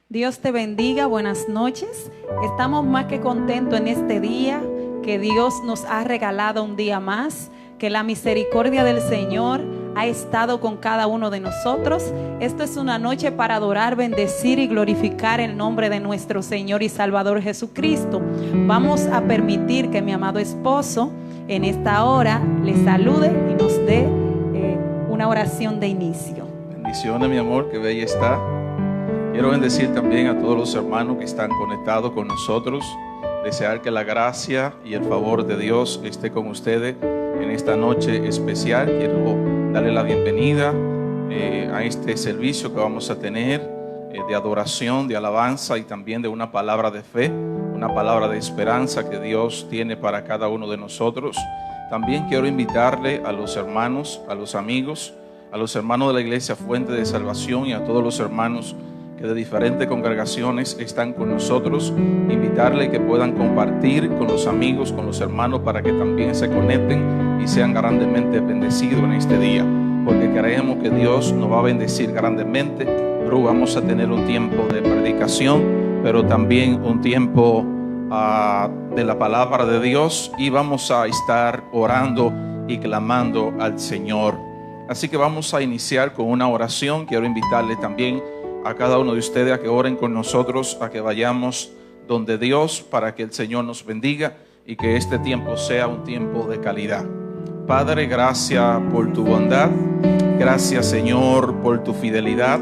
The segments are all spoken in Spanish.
Dios te bendiga, buenas noches. Estamos más que contentos en este día, que Dios nos ha regalado un día más, que la misericordia del Señor ha estado con cada uno de nosotros. Esto es una noche para adorar, bendecir y glorificar el nombre de nuestro Señor y Salvador Jesucristo. Vamos a permitir que mi amado esposo en esta hora le salude y nos dé una oración de inicio. Bendiciones, mi amor, que bella está. Quiero bendecir también a todos los hermanos que están conectados con nosotros. Desear que la gracia y el favor de Dios esté con ustedes en esta noche especial. Quiero darle la bienvenida a este servicio que vamos a tener de adoración, de alabanza y también de una palabra de fe, una palabra de esperanza que Dios tiene para cada uno de nosotros. También quiero invitarle a los hermanos, a los amigos, a los hermanos de la Iglesia Fuente de Salvación y a todos los hermanos que de diferentes congregaciones están con nosotros, invitarle que puedan compartir con los amigos, con los hermanos, para que también se conecten y sean grandemente bendecidos en este día, porque creemos que Dios nos va a bendecir grandemente. Pero vamos a tener un tiempo de predicación, pero también un tiempo de la palabra de Dios, y vamos a estar orando y clamando al Señor. Así que vamos a iniciar con una oración. Quiero invitarle también a cada uno de ustedes a que oren con nosotros, a que vayamos donde Dios para que el Señor nos bendiga y que este tiempo sea un tiempo de calidad. Padre, gracias por tu bondad, gracias Señor por tu fidelidad.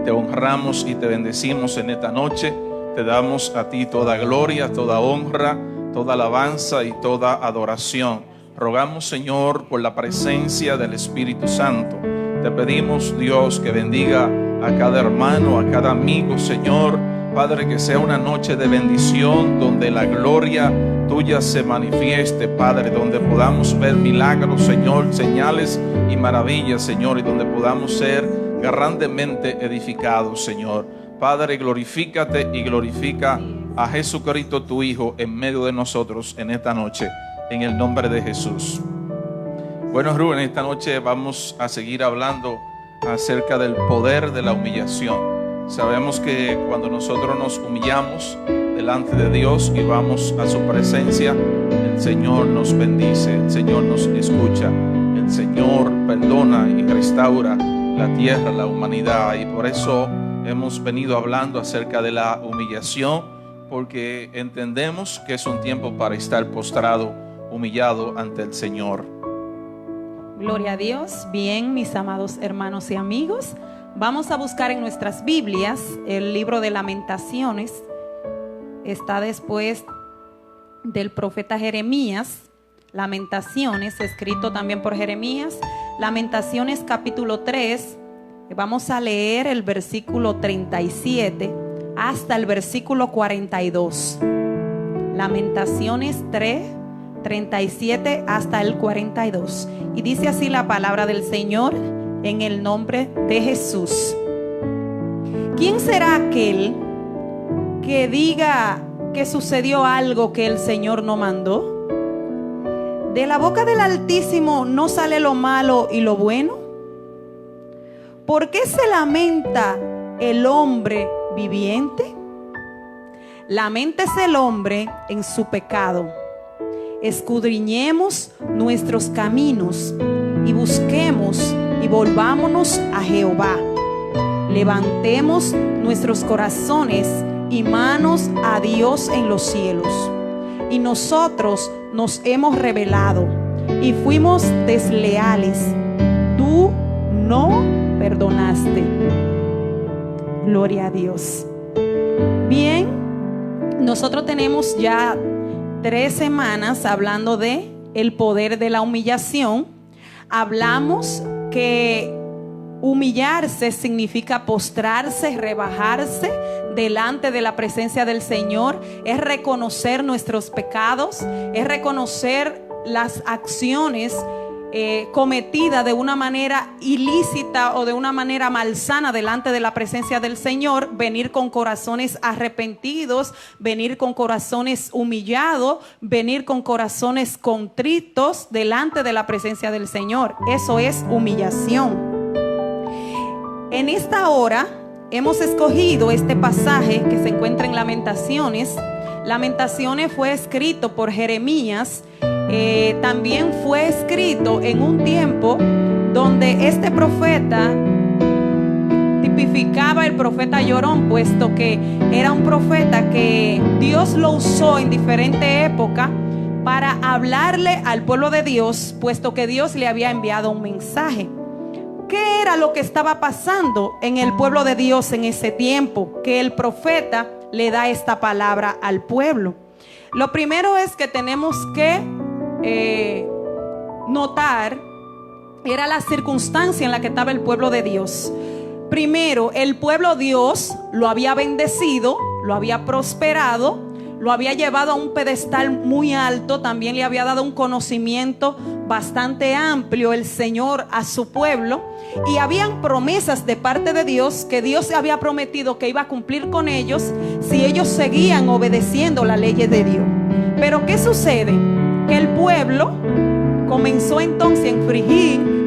Te honramos y te bendecimos en esta noche. Te damos a ti toda gloria, toda honra, toda alabanza y toda adoración. Rogamos, Señor, por la presencia del Espíritu Santo. Te pedimos, Dios, que bendiga a cada hermano, a cada amigo, Señor. Padre, que sea una noche de bendición donde la gloria tuya se manifieste, Padre, donde podamos ver milagros, Señor, señales y maravillas, Señor, y donde podamos ser grandemente edificados, Señor. Padre, glorifícate y glorifica a Jesucristo, tu Hijo, en medio de nosotros en esta noche, en el nombre de Jesús. Bueno, Rubén, esta noche vamos a seguir hablando acerca del poder de la humillación. Sabemos que cuando nosotros nos humillamos delante de Dios y vamos a su presencia, el Señor nos bendice, el Señor nos escucha, el Señor perdona y restaura la tierra, la humanidad. Y por eso hemos venido hablando acerca de la humillación, porque entendemos que es un tiempo para estar postrado, humillado ante el Señor. Gloria a Dios. Bien, mis amados hermanos y amigos, vamos a buscar en nuestras Biblias el libro de Lamentaciones. Está después del profeta Jeremías. Lamentaciones, escrito también por Jeremías. Lamentaciones capítulo 3. Vamos a leer el versículo 37 hasta el versículo 42. Lamentaciones 3, 37 hasta el 42. Y dice así la palabra del Señor en el nombre de Jesús. ¿Quién será aquel que diga que sucedió algo que el Señor no mandó? ¿De la boca del Altísimo no sale lo malo y lo bueno? ¿Por qué se lamenta el hombre viviente? Laméntese el hombre en su pecado. Escudriñemos nuestros caminos y busquemos y volvámonos a Jehová. Levantemos nuestros corazones y manos a Dios en los cielos. Y nosotros nos hemos rebelado y fuimos desleales. Tú no perdonaste. Gloria a Dios. Bien, nosotros tenemos ya 3 semanas hablando de el poder de la humillación. Hablamos que humillarse significa postrarse, rebajarse delante de la presencia del Señor. Es reconocer nuestros pecados, es reconocer las acciones cometida de una manera ilícita o de una manera malsana delante de la presencia del Señor, venir con corazones arrepentidos, venir con corazones humillados, venir con corazones contritos delante de la presencia del Señor. Eso es humillación. En esta hora hemos escogido este pasaje que se encuentra en Lamentaciones. Lamentaciones fue escrito por Jeremías. También fue escrito en un tiempo donde este profeta tipificaba el profeta llorón, puesto que era un profeta que Dios lo usó en diferente época para hablarle al pueblo de Dios, puesto que Dios le había enviado un mensaje. ¿Qué era lo que estaba pasando en el pueblo de Dios en ese tiempo? Que el profeta le da esta palabra al pueblo. Lo primero es que tenemos que notar era la circunstancia en la que estaba el pueblo de Dios. Primero, el pueblo Dios lo había bendecido, lo había prosperado, lo había llevado a un pedestal muy alto, también le había dado un conocimiento bastante amplio el Señor a su pueblo, y habían promesas de parte de Dios que Dios había prometido que iba a cumplir con ellos si ellos seguían obedeciendo las leyes de Dios. Pero ¿qué sucede? Que el pueblo comenzó entonces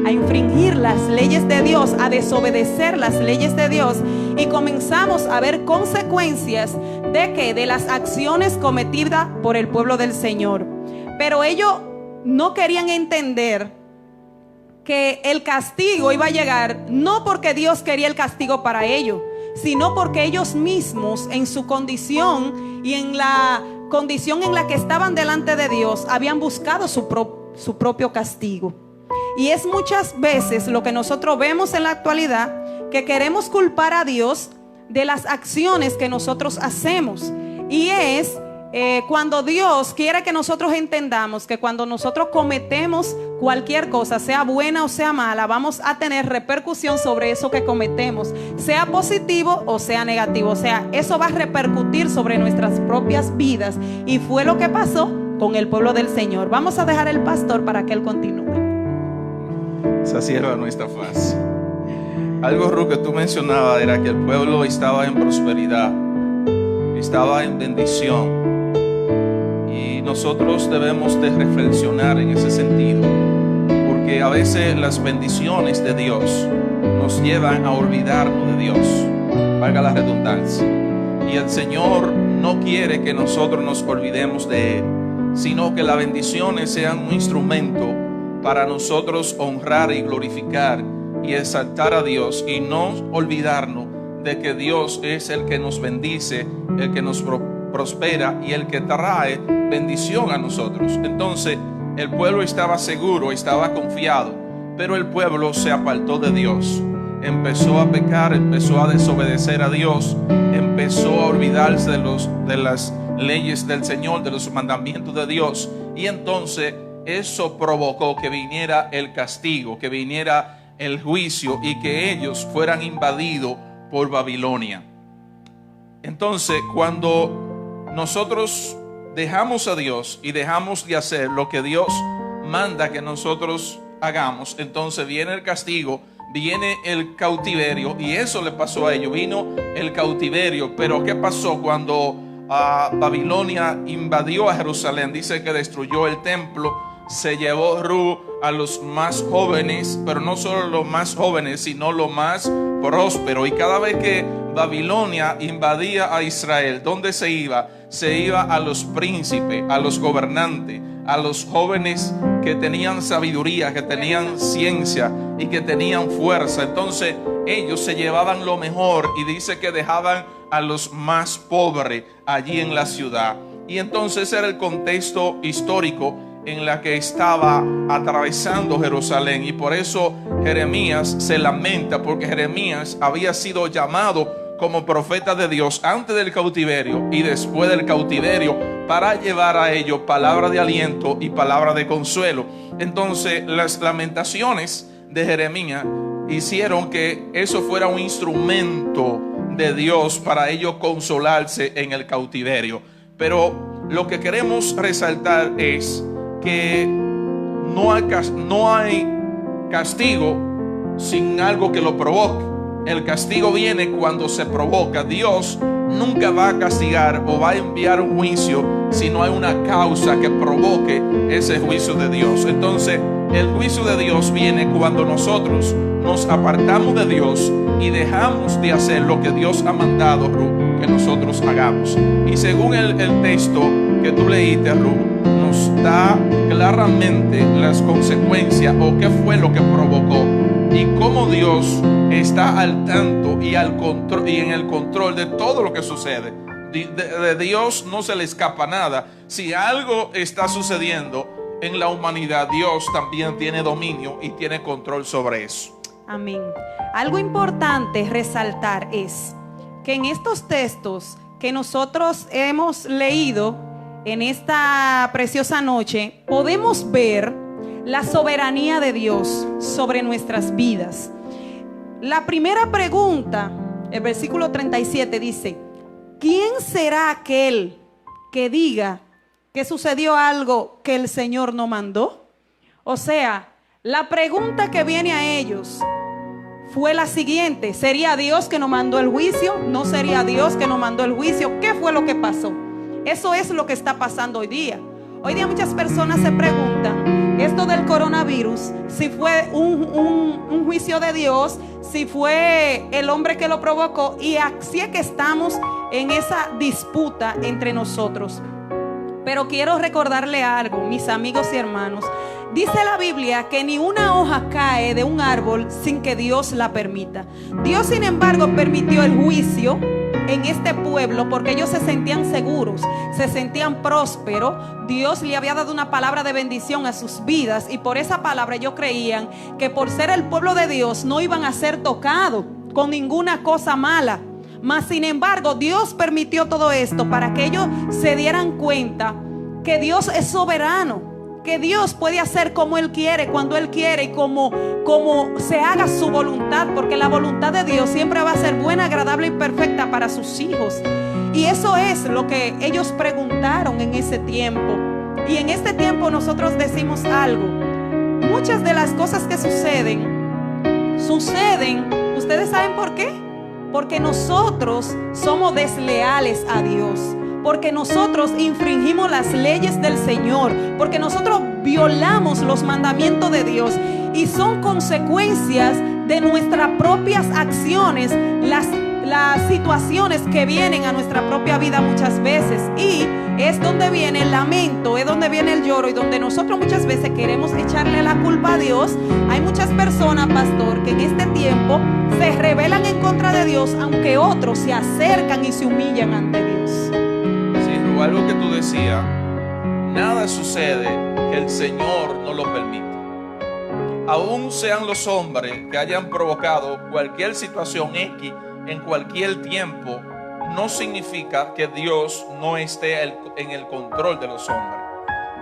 a infringir las leyes de Dios, a desobedecer las leyes de Dios, y comenzamos a ver consecuencias de las acciones cometidas por el pueblo del Señor. Pero ellos no querían entender que el castigo iba a llegar no porque Dios quería el castigo para ellos, sino porque ellos mismos, en su condición y en la condición en la que estaban delante de Dios, habían buscado su propio castigo. Y es muchas veces lo que nosotros vemos en la actualidad, que queremos culpar a Dios de las acciones que nosotros hacemos. Y es cuando Dios quiere que nosotros entendamos que cuando nosotros cometemos cualquier cosa, sea buena o sea mala, vamos a tener repercusión sobre eso que cometemos, sea positivo o sea negativo. O sea, eso va a repercutir sobre nuestras propias vidas. Y fue lo que pasó con el pueblo del Señor. Vamos a dejar al pastor para que él continúe. Esa sierva no está fácil. Algo, Ruth, que tú mencionabas era que el pueblo estaba en prosperidad, estaba en bendición, y nosotros debemos de reflexionar en ese sentido, porque a veces las bendiciones de Dios nos llevan a olvidarnos de Dios, valga la redundancia, y el Señor no quiere que nosotros nos olvidemos de Él, sino que las bendiciones sean un instrumento para nosotros honrar y glorificar y exaltar a Dios, y no olvidarnos de que Dios es el que nos bendice, el que nos prospera y el que trae bendición a nosotros. Entonces el pueblo estaba seguro, estaba confiado, pero el pueblo se apartó de Dios, empezó a pecar, empezó a desobedecer a Dios, empezó a olvidarse de las leyes del Señor, de los mandamientos de Dios, y entonces eso provocó que viniera el castigo, que viniera el juicio, y que ellos fueran invadidos por Babilonia. Entonces, cuando nosotros dejamos a Dios y dejamos de hacer lo que Dios manda que nosotros hagamos, entonces viene el castigo, viene el cautiverio, y eso le pasó a ellos. Vino el cautiverio, pero ¿qué pasó cuando Babilonia invadió a Jerusalén? Dice que destruyó el templo, se llevó Ruth a los más jóvenes, pero no solo los más jóvenes, sino los más prósperos. Y cada vez que Babilonia invadía a Israel, ¿dónde se iba? Se iba a los príncipes, a los gobernantes, a los jóvenes que tenían sabiduría, que tenían ciencia y que tenían fuerza. Entonces ellos se llevaban lo mejor, y dice que dejaban a los más pobres allí en la ciudad. Y entonces era el contexto histórico en la que estaba atravesando Jerusalén, y por eso Jeremías se lamenta, porque Jeremías había sido llamado como profeta de Dios antes del cautiverio y después del cautiverio, para llevar a ellos palabra de aliento y palabra de consuelo. Entonces las lamentaciones de Jeremías hicieron que eso fuera un instrumento de Dios para ellos consolarse en el cautiverio. Pero lo que queremos resaltar es que no hay castigo sin algo que lo provoque. El castigo viene cuando se provoca. Dios nunca va a castigar o va a enviar un juicio si no hay una causa que provoque ese juicio de Dios. Entonces el juicio de Dios viene cuando nosotros nos apartamos de Dios y dejamos de hacer lo que Dios ha mandado, Ruth, que nosotros hagamos. Y según el texto que tú leíste, Ruth, nos da claramente las consecuencias o qué fue lo que provocó y cómo Dios está al tanto y en el control de todo lo que sucede. De Dios no se le escapa nada. Si algo está sucediendo en la humanidad, Dios también tiene dominio y tiene control sobre eso. Amén. Algo importante resaltar es que en estos textos que nosotros hemos leído en esta preciosa noche, podemos ver la soberanía de Dios sobre nuestras vidas. La primera pregunta, el versículo 37 dice: ¿quién será aquel que diga que sucedió algo que el Señor no mandó? O sea, la pregunta que viene a ellos fue la siguiente: ¿sería Dios que nos mandó el juicio? ¿No sería Dios que nos mandó el juicio? ¿Qué fue lo que pasó? Eso es lo que está pasando hoy día. Hoy día muchas personas se preguntan esto del coronavirus, si fue un juicio de Dios, si fue el hombre que lo provocó, y así es que estamos en esa disputa entre nosotros. Pero quiero recordarle algo, mis amigos y hermanos. Dice la Biblia que ni una hoja cae de un árbol sin que Dios la permita. Dios, sin embargo, permitió el juicio en este pueblo porque ellos se sentían seguros, se sentían prósperos. Dios le había dado una palabra de bendición a sus vidas, y por esa palabra ellos creían que por ser el pueblo de Dios no iban a ser tocados con ninguna cosa mala. Mas sin embargo, Dios permitió todo esto para que ellos se dieran cuenta que Dios es soberano, que Dios puede hacer como Él quiere, cuando Él quiere y como se haga su voluntad, porque la voluntad de Dios siempre va a ser buena, agradable y perfecta para sus hijos. Y eso es lo que ellos preguntaron en ese tiempo. Y en este tiempo nosotros decimos algo: muchas de las cosas que suceden, ¿ustedes saben por qué? Porque nosotros somos desleales a Dios, porque nosotros infringimos las leyes del Señor, porque nosotros violamos los mandamientos de Dios, y son consecuencias de nuestras propias acciones, las situaciones que vienen a nuestra propia vida muchas veces. Y es donde viene el lamento, es donde viene el lloro, y donde nosotros muchas veces queremos echarle la culpa a Dios. Hay muchas personas, pastor, que en este tiempo se rebelan en contra de Dios, aunque otros se acercan y se humillan ante Dios. Sí, algo que tú decías, nada sucede que el Señor no lo permita. Aún sean los hombres que hayan provocado cualquier situación X en cualquier tiempo, no significa que Dios no esté en el control de los hombres.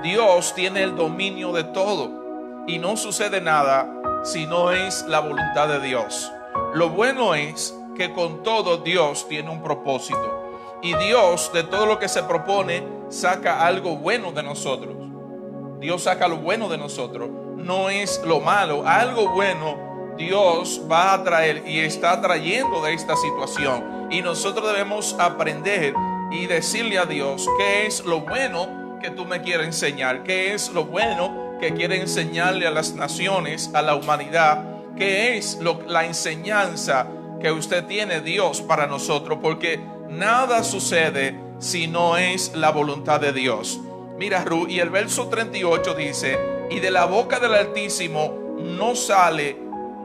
Dios tiene el dominio de todo, y no sucede nada si no es la voluntad de Dios. Lo bueno es que con todo Dios tiene un propósito, y Dios, de todo lo que se propone, saca algo bueno de nosotros. Dios saca lo bueno de nosotros, no es lo malo. Algo bueno Dios va a traer y está trayendo de esta situación, y nosotros debemos aprender y decirle a Dios qué es lo bueno que tú me quieres enseñar, qué es lo bueno que quiere enseñarle a las naciones, a la humanidad, qué es la enseñanza que usted tiene, Dios, para nosotros, porque nada sucede si no es la voluntad de Dios. Mira, Ruth, y el verso 38 dice: y de la boca del Altísimo no sale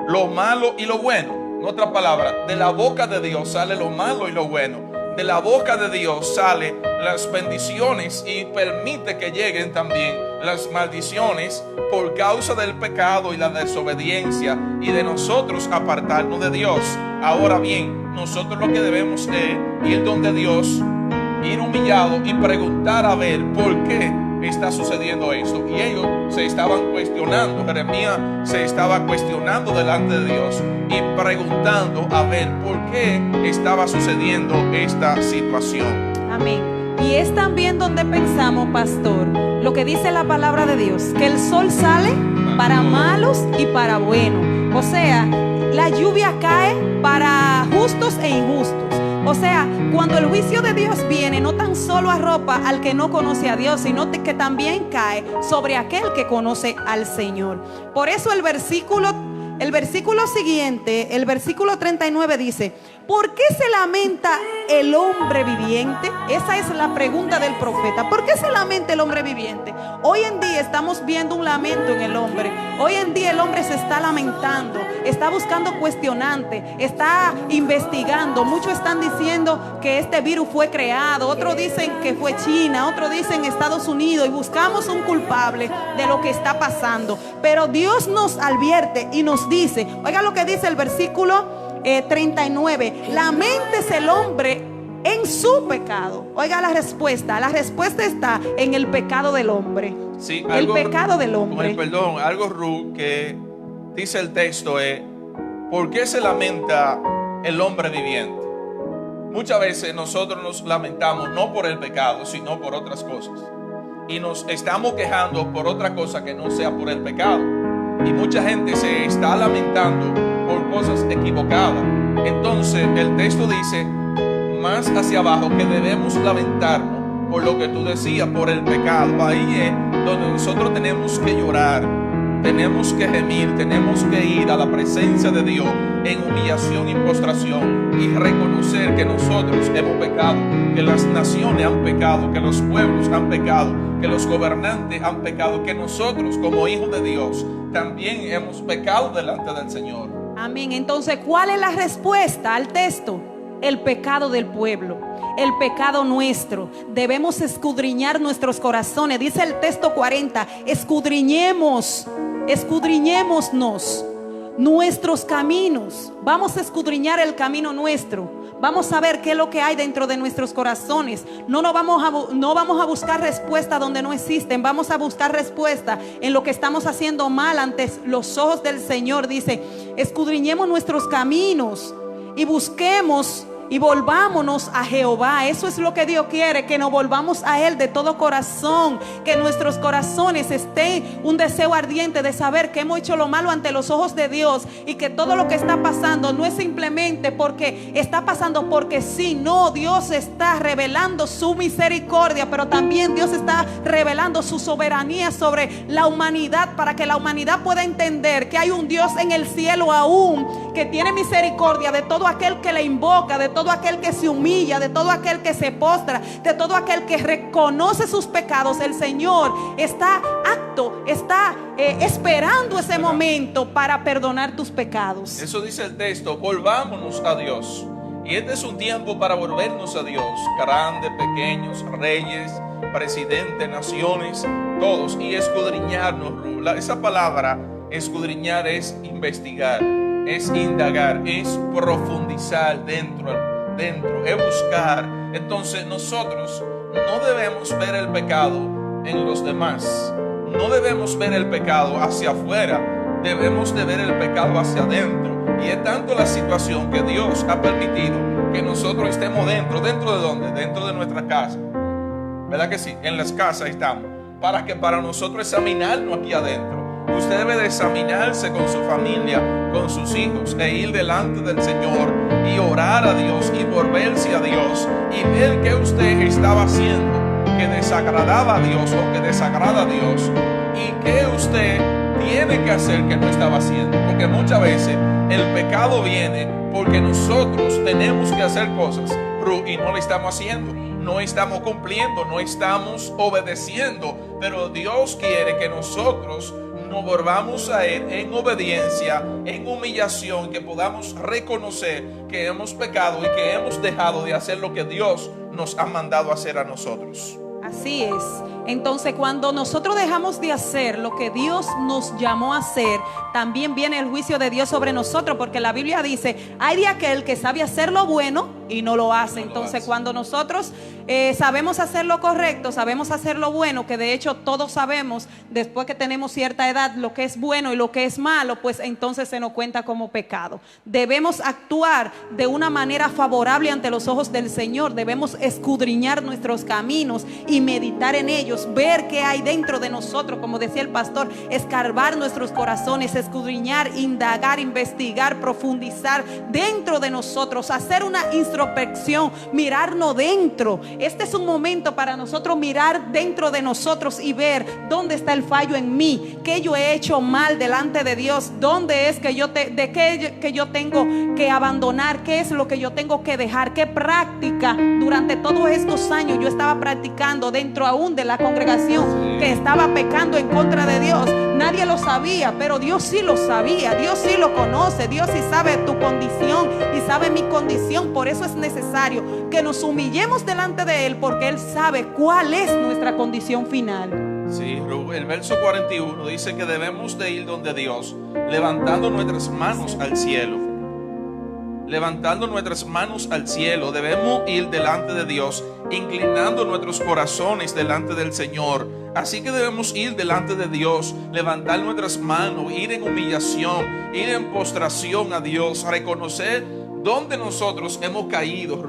lo malo y lo bueno. En otras palabras, de la boca de Dios sale lo malo y lo bueno. De la boca de Dios salen las bendiciones, y permite que lleguen también las maldiciones por causa del pecado y la desobediencia, y de nosotros apartarnos de Dios. Ahora bien, nosotros lo que debemos es ir donde Dios, ir humillado y preguntar a ver por qué está sucediendo esto. Y ellos se estaban cuestionando, Jeremías se estaba cuestionando delante de Dios y preguntando a ver por qué estaba sucediendo esta situación. Amén. Y es también donde pensamos, pastor, lo que dice la palabra de Dios, que el sol sale para malos y para buenos. O sea, la lluvia cae para justos e injustos. O sea, cuando el juicio de Dios viene, no tan solo arropa al que no conoce a Dios, sino que también cae sobre aquel que conoce al Señor. Por eso el versículo El versículo siguiente, el versículo 39 dice: ¿por qué se lamenta el hombre viviente? Esa es la pregunta del profeta. ¿Por qué se lamenta el hombre viviente? Hoy en día estamos viendo un lamento en el hombre. Hoy en día el hombre se está lamentando, está buscando cuestionante, está investigando. Muchos están diciendo que este virus fue creado, otros dicen que fue China, otros dicen Estados Unidos, y buscamos un culpable de lo que está pasando. Pero Dios nos advierte y nos dice, oiga lo que dice el versículo 39: laméntese el hombre en su pecado. Oiga la respuesta está en el pecado del hombre. Sí, el pecado del hombre. Perdón, algo que dice el texto es: ¿por qué se lamenta el hombre viviente? Muchas veces nosotros nos lamentamos no por el pecado, sino por otras cosas, y nos estamos quejando por otra cosa que no sea por el pecado. Y mucha gente se está lamentando por cosas equivocadas. Entonces el texto dice más hacia abajo que debemos lamentarnos por lo que tú decías, por el pecado. Ahí es donde nosotros tenemos que llorar, tenemos que gemir, tenemos que ir a la presencia de Dios en humillación y postración y reconocer que nosotros hemos pecado, que las naciones han pecado, que los pueblos han pecado, que los gobernantes han pecado, que nosotros como hijos de Dios también hemos pecado delante del Señor. Amén. Entonces, ¿cuál es la respuesta al texto? El pecado del pueblo, el pecado nuestro. Debemos escudriñar nuestros corazones. Dice el texto 40: escudriñémonos nuestros caminos. Vamos a escudriñar el camino nuestro. Vamos a ver qué es lo que hay dentro de nuestros corazones. No vamos a buscar respuesta donde no existen. Vamos a buscar respuesta en lo que estamos haciendo mal ante los ojos del Señor. Dice: escudriñemos nuestros caminos y busquemos y volvámonos a Jehová. Eso es lo que Dios quiere, que nos volvamos a Él de todo corazón, que en nuestros corazones esté un deseo ardiente de saber que hemos hecho lo malo ante los ojos de Dios, y que todo lo que está pasando no es simplemente porque está pasando porque sí. No, Dios está revelando su misericordia, pero también Dios está revelando su soberanía sobre la humanidad, para que la humanidad pueda entender que hay un Dios en el cielo aún, que tiene misericordia de todo aquel que le invoca, de todo aquel que se humilla, de todo aquel que se postra, de todo aquel que reconoce sus pecados. El Señor está esperando ese momento para perdonar tus pecados. Eso dice el texto: volvámonos a Dios. Y este es un tiempo para volvernos a Dios. Grandes, pequeños, reyes, presidentes, naciones, todos, y escudriñarnos. Esa palabra escudriñar es investigar, es indagar, es profundizar dentro, es buscar. Entonces nosotros no debemos ver el pecado en los demás, no debemos ver el pecado hacia afuera, debemos de ver el pecado hacia adentro. Y es tanto la situación que Dios ha permitido que nosotros estemos ¿dentro de dónde? Dentro de nuestra casa, ¿verdad que sí? En las casas estamos, para nosotros examinarnos aquí adentro. Usted debe de examinarse con su familia, con sus hijos, e ir delante del Señor y orar a Dios y volverse a Dios y ver qué usted estaba haciendo que desagradaba a Dios o que desagrada a Dios, y qué usted tiene que hacer que no estaba haciendo. Porque muchas veces el pecado viene porque nosotros tenemos que hacer cosas y no lo estamos haciendo, no estamos cumpliendo, no estamos obedeciendo. Pero Dios quiere que nosotros nos volvamos a Él en obediencia, en humillación, que podamos reconocer que hemos pecado y que hemos dejado de hacer lo que Dios nos ha mandado hacer a nosotros. Así es. Entonces, cuando nosotros dejamos de hacer lo que Dios nos llamó a hacer, también viene el juicio de Dios sobre nosotros, porque la Biblia dice: hay de aquel que sabe hacer lo bueno y no lo hace. Entonces, cuando nosotros sabemos hacer lo correcto, sabemos hacer lo bueno, que de hecho todos sabemos después que tenemos cierta edad lo que es bueno y lo que es malo, pues entonces se nos cuenta como pecado. Debemos actuar de una manera favorable ante los ojos del Señor. Debemos escudriñar nuestros caminos y meditar en ellos, ver qué hay dentro de nosotros, como decía el pastor, escarbar nuestros corazones, escudriñar, indagar, investigar, profundizar dentro de nosotros, hacer una introspección introspección, mirarnos dentro. Este es un momento para nosotros mirar dentro de nosotros y ver dónde está el fallo en mí, qué yo he hecho mal delante de Dios, dónde es que yo tengo que abandonar, qué es lo que yo tengo que dejar, qué práctica durante todos estos años yo estaba practicando dentro aún de la congregación, que estaba pecando en contra de Dios. Nadie lo sabía, pero Dios sí lo sabía, Dios sí lo conoce, Dios sí sabe tu condición y sabe mi condición. Por eso es necesario que nos humillemos delante de Él, porque Él sabe cuál es nuestra condición final. Sí, el verso 41 dice que debemos de ir donde Dios, levantando nuestras manos al cielo. Levantando nuestras manos al cielo, debemos ir delante de Dios, inclinando nuestros corazones delante del Señor. Así que debemos ir delante de Dios, levantar nuestras manos, ir en humillación, ir en postración a Dios, reconocer dónde nosotros hemos caído,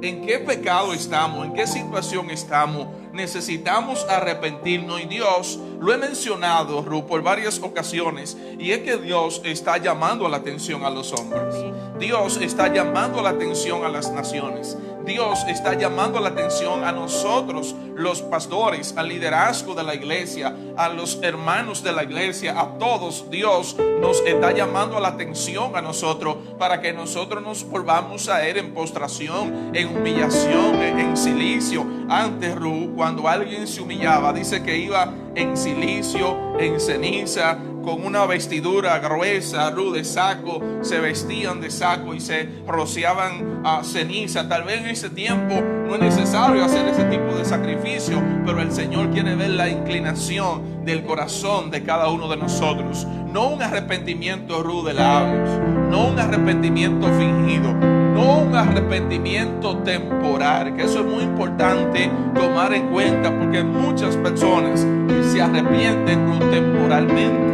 en qué pecado estamos, en qué situación estamos. Necesitamos arrepentirnos, y Dios, lo he mencionado, por varias ocasiones, y es que Dios está llamando la atención a los hombres. Dios está llamando la atención a las naciones. Dios está llamando la atención a nosotros, los pastores, al liderazgo de la iglesia, a los hermanos de la iglesia, a todos. Dios nos está llamando la atención a nosotros para que nosotros nos volvamos a Él en postración, en humillación, en silicio. Antes, cuando alguien se humillaba, dice que iba en silicio, en ceniza, con una vestidura gruesa, de saco, se vestían de saco y se rociaban ceniza. Tal vez en ese tiempo no es necesario hacer ese tipo de sacrificio, pero el Señor quiere ver la inclinación del corazón de cada uno de nosotros. No un arrepentimiento de labios, no un arrepentimiento fingido, no un arrepentimiento temporal, que eso es muy importante tomar en cuenta, porque muchas personas se arrepienten temporalmente.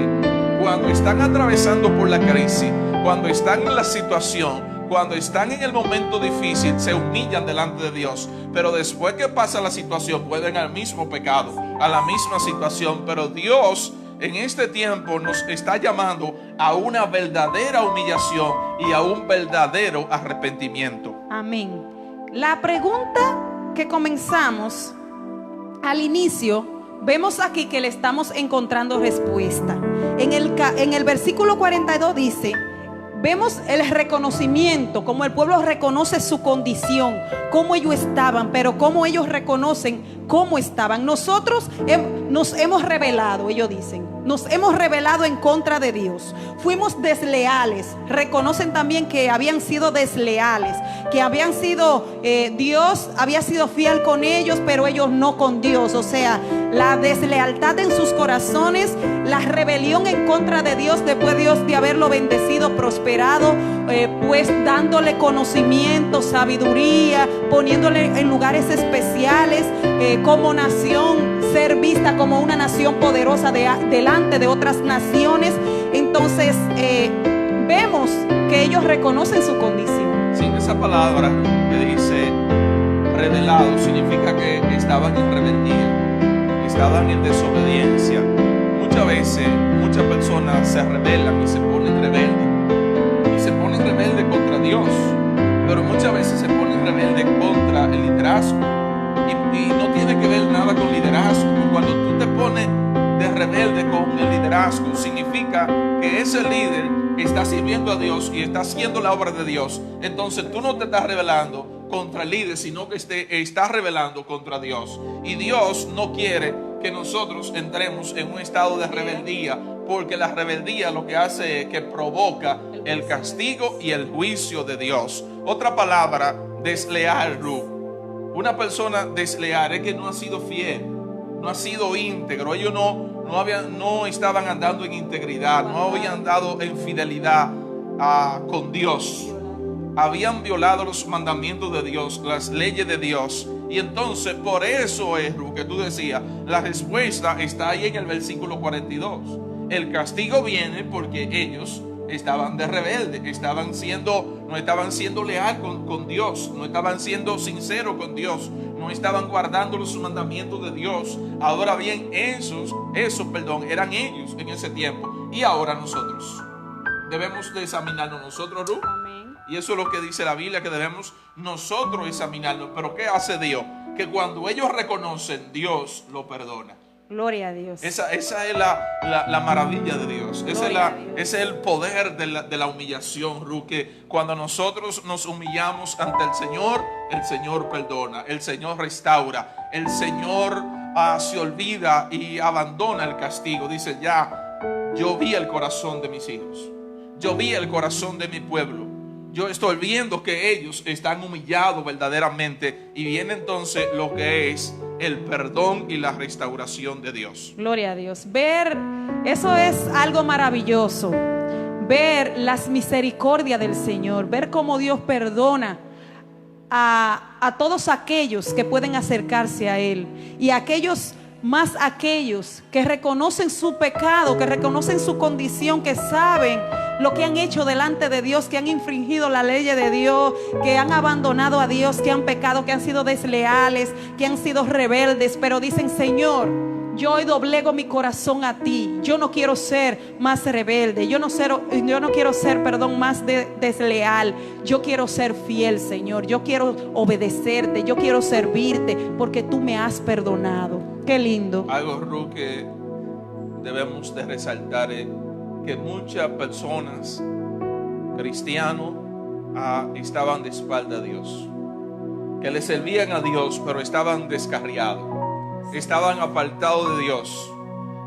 Cuando están atravesando por la crisis, cuando están en la situación, cuando están en el momento difícil, se humillan delante de Dios, pero después que pasa la situación vuelven al mismo pecado, a la misma situación. Pero Dios en este tiempo nos está llamando a una verdadera humillación y a un verdadero arrepentimiento. Amén. La pregunta que comenzamos al inicio, vemos aquí que le estamos encontrando respuesta. En el versículo 42 dice: vemos el reconocimiento, como el pueblo reconoce su condición, cómo ellos estaban, pero cómo ellos reconocen cómo estaban. Nosotros nos hemos rebelado, ellos dicen, nos hemos rebelado en contra de Dios. Fuimos desleales. Reconocen también que habían sido desleales, que habían sido, Dios había sido fiel con ellos, pero ellos no con Dios. O sea, la deslealtad en sus corazones, la rebelión en contra de Dios, después Dios de haberlo bendecido, prosperado, pues dándole conocimiento, sabiduría, poniéndole en lugares especiales, como nación, ser vista como una nación poderosa delante de otras naciones. Entonces vemos que ellos reconocen su condición. Sí, esa palabra que dice rebelado significa que estaban en rebeldía, estaban en desobediencia. Muchas veces, muchas personas se rebelan y se ponen rebeldes, y se ponen rebeldes contra Dios, pero muchas veces se ponen rebeldes contra el liderazgo. Y no tiene que ver nada con liderazgo. Cuando tú te pones de rebelde con el liderazgo, significa que ese líder está sirviendo a Dios y está haciendo la obra de Dios. Entonces tú no te estás rebelando contra el líder, sino que estás rebelando contra Dios. Y Dios no quiere que nosotros entremos en un estado de rebeldía, porque la rebeldía lo que hace es que provoca el castigo y el juicio de Dios. Otra palabra, desleal, una persona desleal es que no ha sido fiel, no ha sido íntegro. Ellos no estaban andando en integridad, no habían andado en fidelidad con Dios. Habían violado los mandamientos de Dios, las leyes de Dios. Y entonces por eso es que tú decías, la respuesta está ahí en el versículo 42. El castigo viene porque ellos estaban de rebelde, no estaban siendo leal con Dios, no estaban siendo sinceros con Dios, no estaban guardando los mandamientos de Dios. Ahora bien, esos eran ellos en ese tiempo, y ahora nosotros debemos de examinarnos nosotros, Amén. Y eso es lo que dice la Biblia, que debemos nosotros examinarnos. Pero ¿qué hace Dios? Que cuando ellos reconocen, Dios lo perdona. Gloria a Dios. Esa es la maravilla de Dios. Ese es el poder de la humillación, Ruth, que cuando nosotros nos humillamos ante el Señor perdona, el Señor restaura, el Señor se olvida y abandona el castigo. Dice, ya, yo vi el corazón de mis hijos, yo vi el corazón de mi pueblo. Yo estoy viendo que ellos están humillados verdaderamente, y viene entonces lo que es el perdón y la restauración de Dios. Gloria a Dios. Eso es algo maravilloso. Ver las misericordias del Señor, ver cómo Dios perdona a todos aquellos que pueden acercarse a Él, y aquellos que reconocen su pecado, que reconocen su condición, que saben lo que han hecho delante de Dios, que han infringido la ley de Dios, que han abandonado a Dios, que han pecado, que han sido desleales, que han sido rebeldes, pero dicen, Señor, yo hoy doblego mi corazón a ti. Yo no quiero ser más rebelde, yo no quiero ser, más desleal. Yo quiero ser fiel, Señor. Yo quiero obedecerte, yo quiero servirte, porque tú me has perdonado. Qué lindo. Algo, Ruth, que debemos de resaltar es que muchas personas cristianos estaban de espalda a Dios, que le servían a Dios, pero estaban descarriados, estaban apartados de Dios,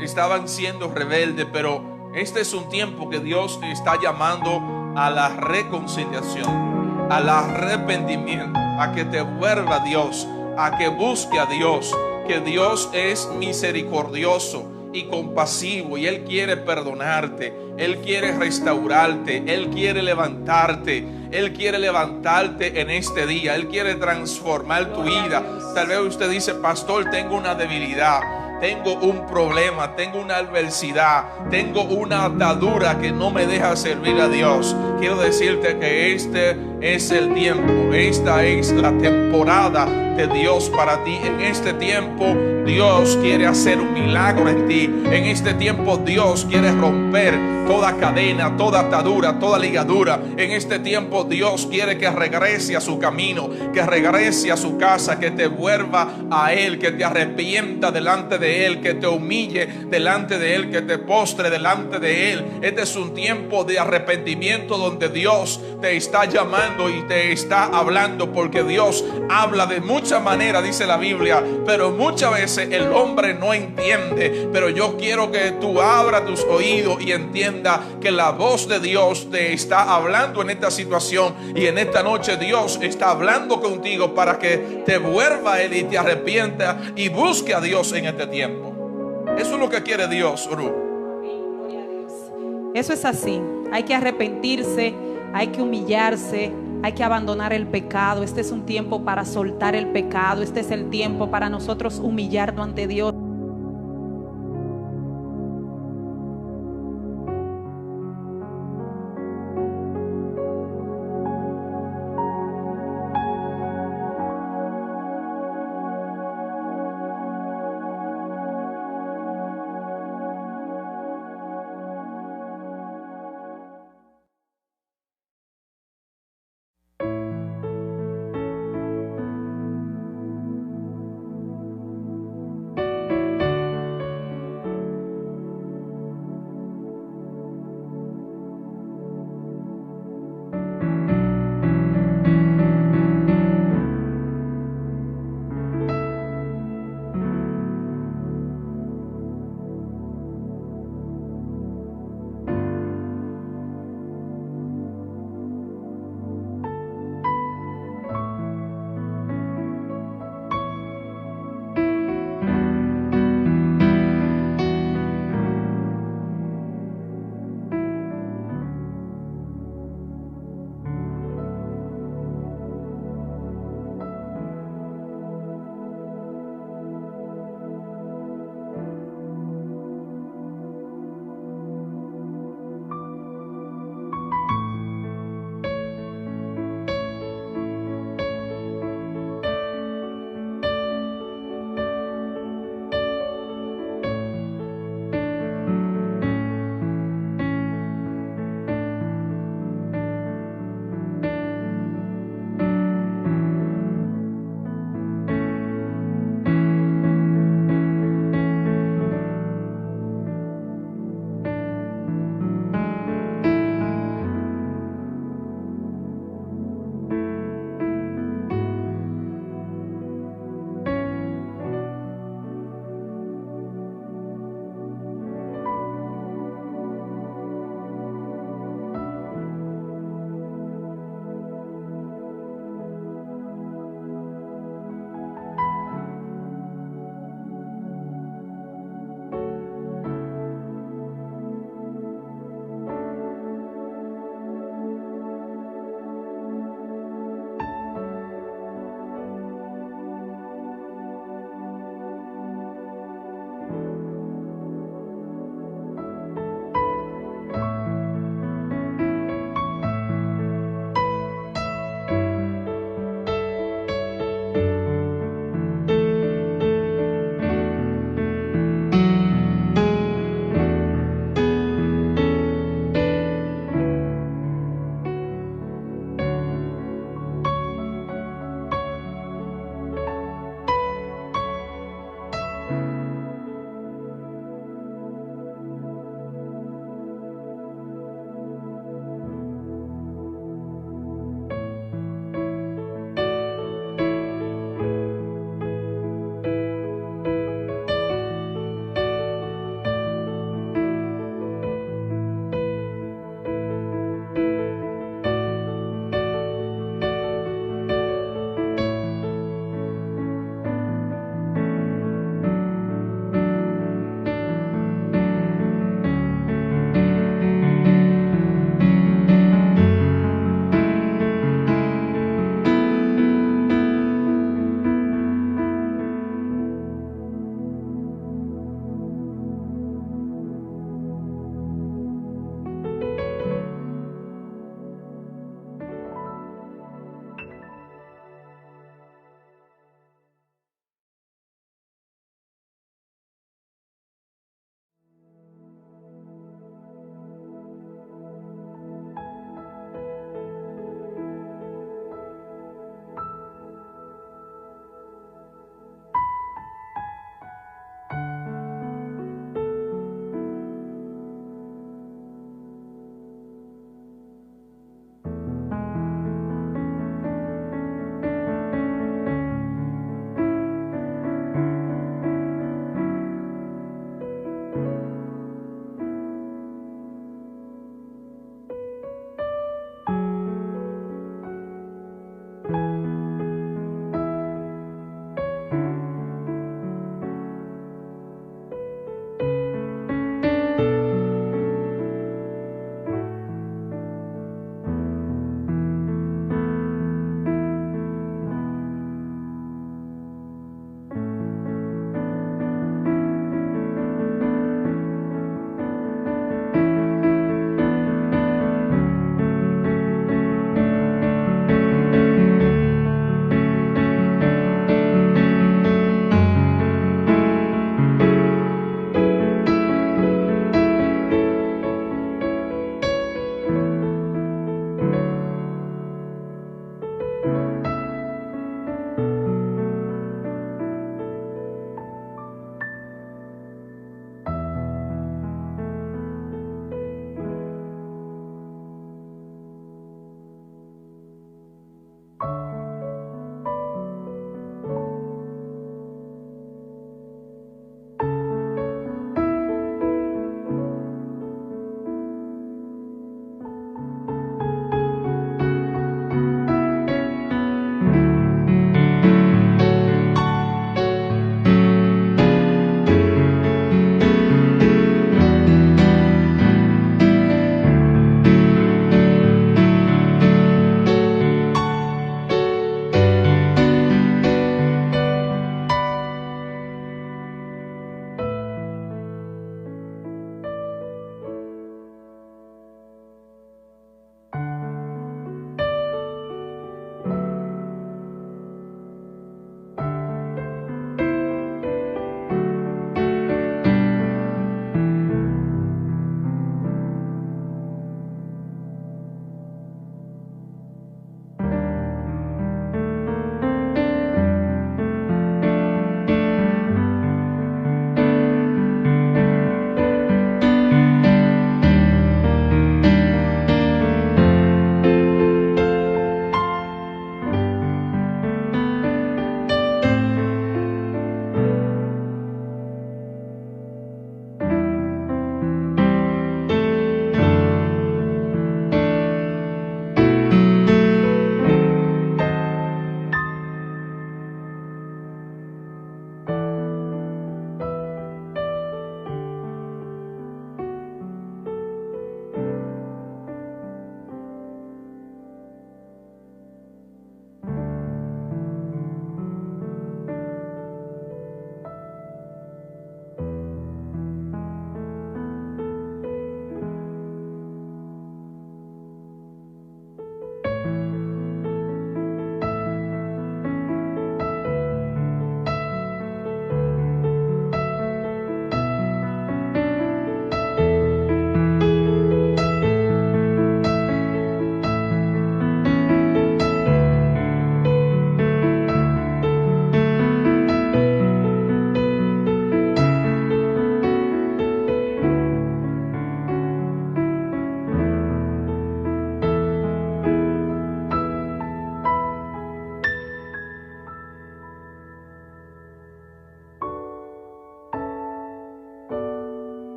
estaban siendo rebeldes. Pero este es un tiempo que Dios está llamando a la reconciliación, al arrepentimiento, a que te vuelva a Dios, a que busque a Dios, que Dios es misericordioso y compasivo, y Él quiere perdonarte, Él quiere restaurarte, Él quiere levantarte, Él quiere levantarte en este día, Él quiere transformar tu vida. Tal vez usted dice, pastor, tengo una debilidad, tengo un problema, tengo una adversidad, tengo una atadura que no me deja servir a Dios. Quiero decirte que este es el tiempo, esta es la temporada de Dios para ti. En este tiempo Dios quiere hacer un milagro en ti. En este tiempo Dios quiere romper toda cadena, toda atadura, toda ligadura. En este tiempo Dios quiere que regrese a su camino, que regrese a su casa, que te vuelva a Él, que te arrepienta delante de Él, que te humille delante de Él, que te postre delante de Él. Este es un tiempo de arrepentimiento donde Dios te está llamando y te está hablando, porque Dios habla de muchas maneras, dice la Biblia, pero muchas veces el hombre no entiende. Pero yo quiero que tú abras tus oídos y entienda que la voz de Dios te está hablando en esta situación, y en esta noche Dios está hablando contigo para que te vuelva a Él y te arrepienta y busque a Dios en este tiempo. Eso es lo que quiere Dios, Ruth. Eso es así. Hay que arrepentirse, hay que humillarse, hay que abandonar el pecado. Este es un tiempo para soltar el pecado. Este es el tiempo para nosotros humillarnos ante Dios.